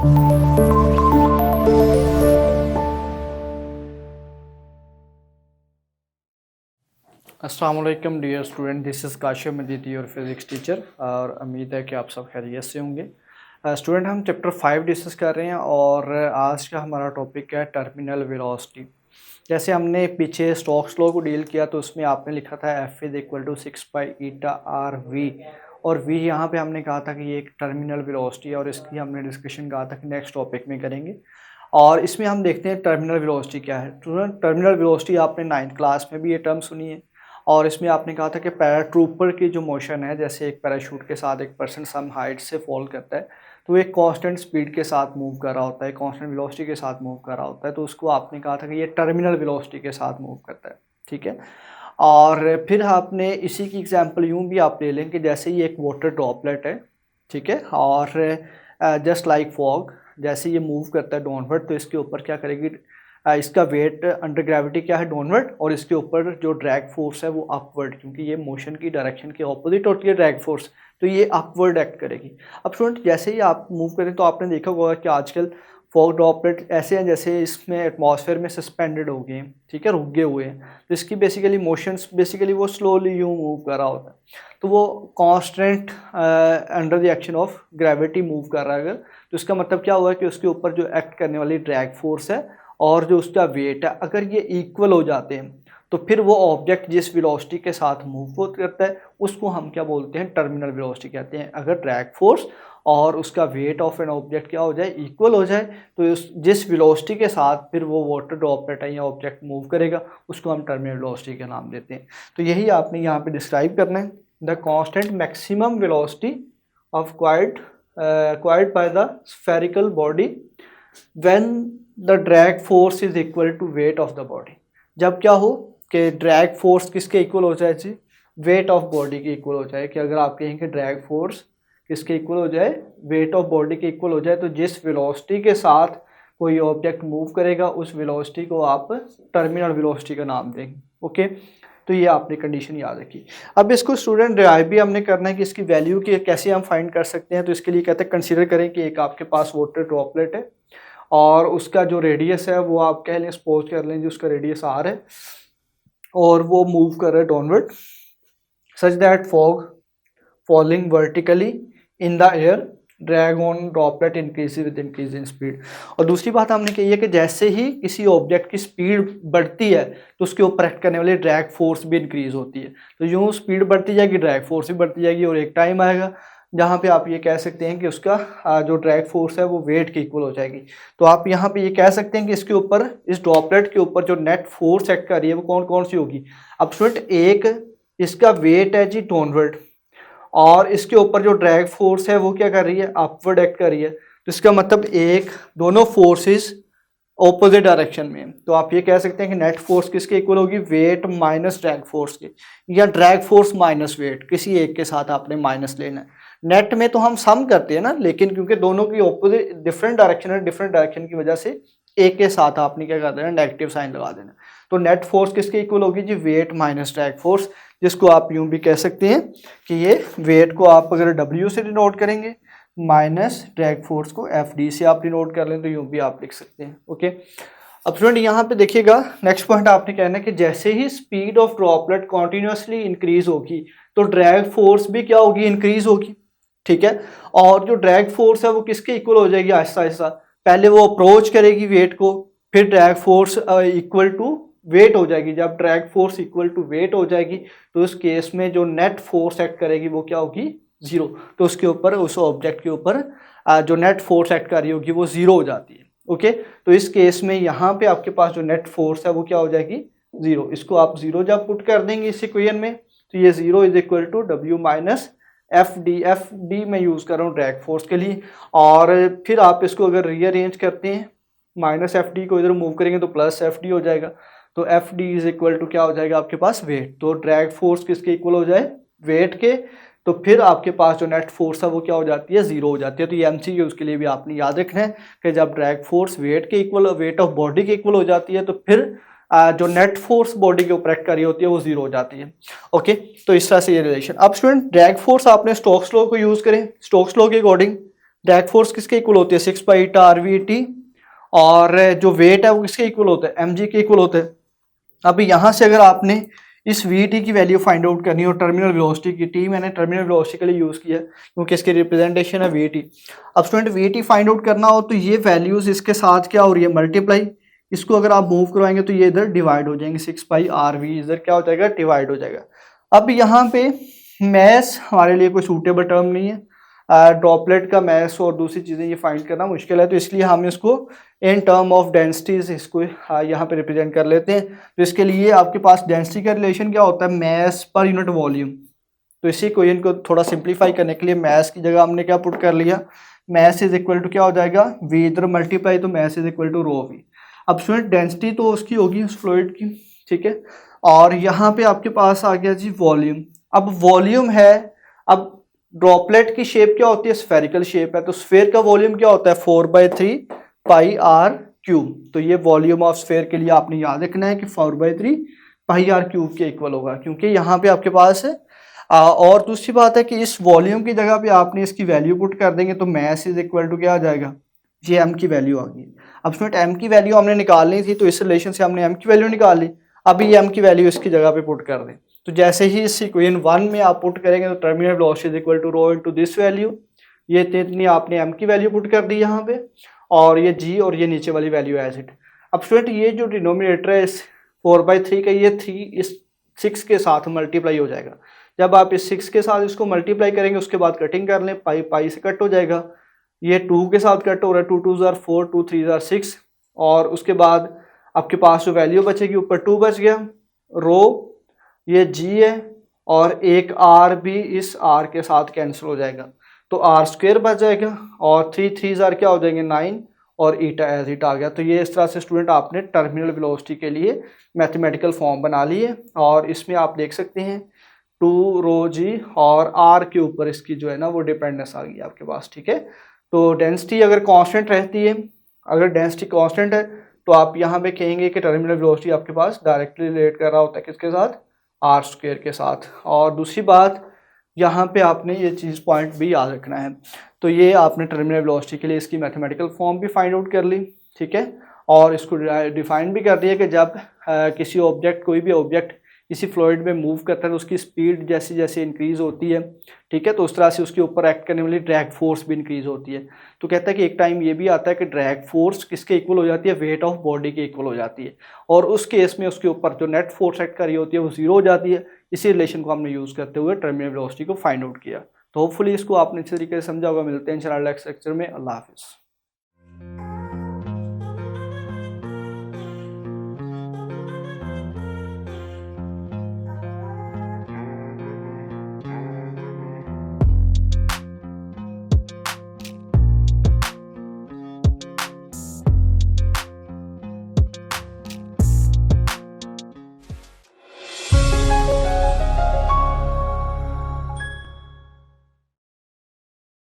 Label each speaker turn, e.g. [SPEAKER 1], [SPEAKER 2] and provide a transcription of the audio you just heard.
[SPEAKER 1] अस्सलाम वालेकुम dear student, this is Kashif Majeed your physics teacher और उम्मीद है कि आप सब खैरियत से होंगे। स्टूडेंट हम चैप्टर 5 डिस्कस कर रहे हैं और आज का हमारा टॉपिक है टर्मिनल वेलोसिटी। जैसे हमने पीछे स्टोक्स लॉ को डील किया तो उसमें आपने लिखा था F is equal to 6 pi eta R V, और v यहाँ पे हमने कहा था कि ये एक टर्मिनल वेलोसिटी है और इसकी हमने डिस्कशन कहा था कि नेक्स्ट टॉपिक में करेंगे। और इसमें हम देखते हैं टर्मिनल वेलोसिटी क्या है। टर्मिनल वेलोसिटी आपने 9th क्लास में भी ये टर्म सुनी है और इसमें आपने कहा था कि पैराट्रूपर की जो मोशन है, जैसे एक पैराशूट के साथ एक पर्सन सम हाइट से फॉल करता है तो एक कांस्टेंट स्पीड के साथ मूव कर रहा होता है, कांस्टेंट वेलोसिटी के साथ मूव कर रहा होता है, तो उसको आपने कहा था कि ये टर्मिनल वेलोसिटी के साथ मूव करता है। ठीक है। और फिर आपने इसी की एग्जांपल यूँ भी आप ले लें कि जैसे ये एक वाटर ड्रॉपलेट है, ठीक है, और जस्ट लाइक फॉग, जैसे ये मूव करता है डाउनवर्ड तो इसके ऊपर क्या करेगी, इसका वेट अंडर ग्रेविटी क्या है, डाउनवर्ड, और इसके ऊपर जो ड्रैग फोर्स है वो अपवर्ड, क्योंकि ये मोशन की डायरेक्शन के ऑपोजिट होती है ड्रैग फोर्स, तो ये अपवर्ड एक्ट करेगी। अब स्टूडेंट जैसे ही आप मूव करें तो आपने देखा होगा कि आजकल फॉग ड्रॉपलेट ऐसे हैं जैसे इसमें एटमॉस्फेयर में सस्पेंडेड हो गए हैं, ठीक है, रुक गए हुए हैं, तो इसकी बेसिकली मोशंस बेसिकली वो स्लोली यूँ मूव कर रहा होता है, तो वो constant under the action of gravity move कर रहा है अगर, तो इसका मतलब क्या हुआ कि उसके ऊपर जो एक्ट करने वाली ड्रैग फोर्स है और जो उसका वेट है अगर ये इक्वल हो जाते हैं तो फिर वो ऑब्जेक्ट जिस वेलोसिटी के साथ मूव करता है उसको हम क्या बोलते हैं, टर्मिनल वेलोसिटी कहते हैं। अगर ड्रैग फोर्स और उसका वेट ऑफ एन ऑब्जेक्ट क्या हो जाए, इक्वल हो जाए, तो जिस वेलोसिटी के साथ फिर वो वाटर ड्रॉपलेट है या ऑब्जेक्ट मूव करेगा उसको हम टर्मिनल वेलोसिटी का नाम देते हैं। तो यही आपने यहाँ पे डिस्क्राइब करना है, the constant maximum velocity of acquired by the spherical body when the drag force is equal to weight of the body। जब क्या हो कि ड्रैग फोर्स किसके इक्वल हो जाए जी, वेट ऑफ बॉडी के इक्वल हो जाए। कि अगर आप कहें कि ड्रैग फोर्स किसके इक्वल हो जाए, वेट ऑफ बॉडी के इक्वल हो जाए, तो जिस वेलोसिटी के साथ कोई ऑब्जेक्ट मूव करेगा उस वेलोसिटी को आप टर्मिनल वेलोसिटी का नाम देंगे। ओके, तो ये आपने कंडीशन याद रखी। अब इसको स्टूडेंट डिराइव भी हमने करना है कि इसकी वैल्यू की कैसे हम फाइंड कर सकते हैं। तो इसके लिए कहते हैं कंसीडर करें कि एक आपके पास वाटर ड्रॉपलेट है और उसका जो रेडियस है वो आप कह लें, सपोज कर लें जो उसका रेडियस आर है और वो मूव कर रहा है downward such that fog falling vertically in the air drag on droplet increase with increase in speed. और दूसरी बात हमने कही है कि जैसे ही किसी ऑब्जेक्ट की स्पीड बढ़ती है तो उसके ऊपर एक्ट करने वाली ड्रैग फोर्स भी इंक्रीज होती है। तो यूँ स्पीड बढ़ती जाएगी ड्रैग फोर्स भी बढ़ती जाएगी और एक टाइम आएगा जहाँ पे आप ये कह सकते हैं कि उसका जो ड्रैग फोर्स है वो वेट के इक्वल हो जाएगी। तो आप यहाँ पे ये कह सकते हैं कि इसके ऊपर, इस ड्रॉपलेट के ऊपर जो नेट फोर्स एक्ट कर रही है वो कौन कौन सी होगी। अब स्टूडेंट एक इसका वेट है जी डाउनवर्ड और इसके ऊपर जो ड्रैग फोर्स है वो क्या कर रही है, अपवर्ड एक्ट कर रही है। तो इसका मतलब एक दोनों फोर्सेस ऑपोजिट डायरेक्शन में। तो आप ये कह सकते हैं कि नेट फोर्स किसके इक्वल होगी, वेट माइनस ड्रैग फोर्स के, या ड्रैग फोर्स माइनस वेट, किसी एक के साथ आपने माइनस लेना है। नेट में तो हम सम करते हैं ना, लेकिन क्योंकि दोनों की ऑपोजिट डिफरेंट डायरेक्शन है, डिफरेंट डायरेक्शन की वजह से एक के साथ आपने क्या कर देना, नेगेटिव साइन लगा देना। तो नेट फोर्स किसके इक्वल होगी जी, वेट माइनस ड्रैग फोर्स, जिसको आप यूं भी कह सकते हैं कि ये वेट को आप अगर W से डिनोट करेंगे माइनस ड्रैग फोर्स को FD से आप डिनोट कर लें तो यूं भी आप लिख सकते हैं। ओके, अब स्टूडेंट यहाँ पे देखिएगा नेक्स्ट पॉइंट आपने कहना है कि जैसे ही speed of droplet continuously increase होगी तो ड्रैग फोर्स भी क्या होगी, इंक्रीज होगी। ठीक है, और जो ड्रैग फोर्स है वो किसके इक्वल हो जाएगी, आहिस्ता आहिस्ता पहले वो अप्रोच करेगी वेट को, फिर drag force equal to weight हो जाएगी। जब drag force equal to weight हो जाएगी तो उस केस में जो नेट फोर्स एक्ट करेगी वो क्या होगी, जीरो। तो उसके ऊपर, उस ऑब्जेक्ट के ऊपर जो नेट फोर्स एक्ट कर रही होगी वो जीरो हो जाती है। ओके, तो इस केस में यहाँ पे आपके पास जो नेट फोर्स है वो क्या हो जाएगी, जीरो। इसको आप जीरो जब पुट कर देंगे इस इक्वेशन में तो ये zero is equal to W minus FD में यूज कर रहा हूँ ड्रैग फोर्स के लिए। और फिर आप इसको अगर रीअरेंज करते हैं, माइनस FD को इधर मूव करेंगे तो प्लस FD हो जाएगा। तो FD इज इक्वल टू क्या हो जाएगा आपके पास, वेट। तो ड्रैग फोर्स किसके इक्वल हो जाए, वेट के, तो फिर आपके पास जो नेट फोर्स है वो क्या हो जाती है, जीरो हो जाती है। तो ये MCQ उसके लिए भी आपने याद रखना है कि जब ड्रैग फोर्स वेट के इक्वल, वेट ऑफ बॉडी के इक्वल हो जाती है तो फिर जो नेट फोर्स बॉडी के ऊपर एक्ट कर रही होती है वो जीरो हो जाती है। ओके, तो इस तरह से ये रिलेशन। अब स्टूडेंट ड्रैग फोर्स आपने स्टोक्स लॉ को यूज करें, स्टोक्स लॉ के अकॉर्डिंग ड्रैग फोर्स किसके इक्वल होती है 6/8 और जो वेट है वो किसके इक्वल होता है mg के इक्वल होता है। अब यहाँ से अगर आपने इस vt की वैल्यू फाइंड आउट करनी हो टर्मिनल वेलोसिटी की, टी मैंने टर्मिनल वेलोसिटी के लिए यूज़ किया है क्योंकि इसकी रिप्रेजेंटेशन है vt। अब स्टूडेंट vt फाइंड आउट करना हो तो ये वैल्यूज इसके साथ क्या हो रही है मल्टीप्लाई, इसको अगर आप मूव करवाएंगे तो ये इधर डिवाइड हो जाएंगे 6/rv, इधर क्या हो जाएगा डिवाइड हो जाएगा। अब यहाँ पे मैस हमारे लिए कोई सूटेबल टर्म नहीं है, ड्रॉपलेट का मैस और दूसरी चीज़ें ये फाइंड करना मुश्किल है, तो इसलिए हम इसको इन टर्म ऑफ डेंसिटीज इसको यहाँ पे रिप्रेजेंट कर लेते हैं। तो इसके लिए आपके पास डेंसिटी का रिलेशन क्या होता है मैस पर यूनिट वॉल्यूम। तो इसी क्वेश्चन को थोड़ा सिंप्लीफाई करने के लिए मैस की जगह हमने क्या पुट कर लिया, मैस इज इक्वल टू क्या हो जाएगा वी, इधर मल्टीप्लाई तो mass is equal to rho V. अब स्टूडेंट डेंसिटी तो उसकी होगी उस फ्लूइड की, ठीक है, और यहाँ पे आपके पास आ गया जी वॉल्यूम। अब वॉल्यूम है, अब ड्रॉपलेट की शेप क्या होती है स्फेरिकल शेप है, तो स्फेयर का वॉल्यूम क्या होता है 4/3 पाई आर क्यूब। तो ये वॉल्यूम ऑफ स्फेयर के लिए आपने याद रखना है कि 4/3 पाई आर क्यूब के इक्वल होगा, क्योंकि यहाँ पे आपके पास है। और दूसरी बात है कि इस वॉल्यूम की जगह पे आपने इसकी वैल्यू पुट कर देंगे तो मैस इज इक्वल टू क्या आ जाएगा, ये एम की वैल्यू आ गई। अब स्टूडेंट एम की वैल्यू हमने निकालनी थी तो इस रिलेशन से हमने एम की वैल्यू निकाल ली, अभी ये एम की वैल्यू इसकी जगह पे पुट कर दें। तो जैसे ही इस इक्वेशन 1 में आप पुट करेंगे तो terminal velocity is equal to rho into this value, ये इतनी आपने एम की वैल्यू पुट कर दी यहाँ पे, और ये जी और ये नीचे वाली वैल्यू एज इट। अब स्टूडेंट ये जो डिनोमिनेटर है इस 4/3 का, ये 3 इस 6 के साथ मल्टीप्लाई हो जाएगा। जब आप इस 6 के साथ इसको मल्टीप्लाई करेंगे उसके बाद कटिंग कर लें, पाई पाई से कट हो जाएगा, ये 2 के साथ कट हो रहा है, 2 2 ज़ार 4, 2 3 ज़ार 6, और उसके बाद आपके पास जो वैल्यू बचेगी ऊपर 2 बच गया, रो ये जी है, और एक आर भी इस आर के साथ कैंसिल हो जाएगा, तो आर स्क्वेयर बच जाएगा, और 3 3 ज़ार क्या हो जाएंगे 9, और ईटा एज इट आ गया। तो ये इस तरह से स्टूडेंट आपने टर्मिनल वेलोसिटी के लिए मैथमेटिकल फॉर्म बना ली है, और इसमें आप देख सकते हैं 2 रो जी और आर के ऊपर इसकी जो है ना वो डिपेंडेंस आ गई आपके पास, ठीक है। तो डेंसिटी अगर कांस्टेंट रहती है, अगर डेंसिटी कांस्टेंट है तो आप यहाँ पे कहेंगे कि टर्मिनल वेलोसिटी आपके पास डायरेक्टली रिलेट कर रहा होता है किसके साथ, आर स्क्वेयर के साथ। और दूसरी बात यहाँ पे आपने ये चीज़ पॉइंट भी याद रखना है। तो ये आपने टर्मिनल वेलोसिटी के लिए इसकी मैथमेटिकल फॉर्म भी फाइंड आउट कर ली, ठीक है, और इसको डिफाइन भी कर दिया कि जब किसी ऑब्जेक्ट, कोई भी ऑब्जेक्ट किसी फ्लूइड में मूव करता है तो उसकी स्पीड जैसे जैसे इंक्रीज होती है, ठीक है, तो उस तरह से उसके ऊपर एक्ट करने वाली ड्रैग फोर्स भी इंक्रीज होती है। तो कहता है कि एक टाइम ये भी आता है कि ड्रैग फोर्स किसके इक्वल हो जाती है, वेट ऑफ बॉडी के इक्वल हो जाती है, और उस केस में उसके ऊपर जो नेट फोर्स एक्ट कर रही होती है वो जीरो हो जाती है। इसी रिलेशन को हमने यूज़ करते हुए टर्मिनल वेलोसिटी को फाइंड आउट किया। तो होपफुली इसको आपने अच्छे तरीके से समझा होगा। मिलते हैं इंशाल्लाह नेक्स्ट लेक्चर में। अल्लाह हाफिज़।